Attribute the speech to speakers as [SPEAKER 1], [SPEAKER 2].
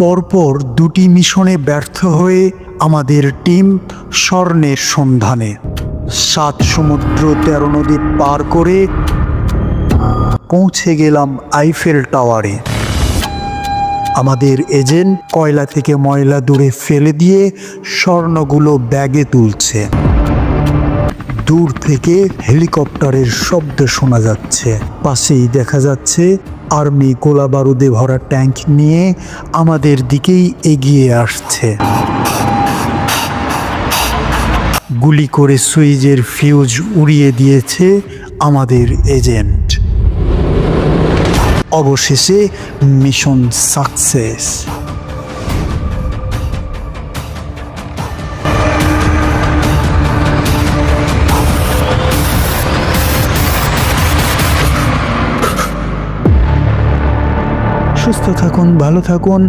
[SPEAKER 1] পরপর দুটি মিশনে ব্যর্থ হয়ে আমাদের টিম স্বর্ণের সন্ধানে 7 সমুদ্র 13 নদী পার করে পৌঁছে গেলাম আইফেল টাওয়ারে। আমাদের এজেন্ট কয়লা থেকে ময়লা দূরে ফেলে দিয়ে স্বর্ণগুলো ব্যাগে তুলছে। দূর থেকে হেলিকপ্টারের শব্দ শোনা যাচ্ছে। পাশেই দেখা যাচ্ছে আর্মি গোলা বারুদে ভরা ট্যাঙ্ক নিয়ে আমাদের দিকেই এগিয়ে আসছে। গুলি করে সুইচের ফিউজ উড়িয়ে দিয়েছে আমাদের এজেন্ট। অবশেষে মিশন সাকসেস। সুস্থ থাকুন, ভালো থাকুন।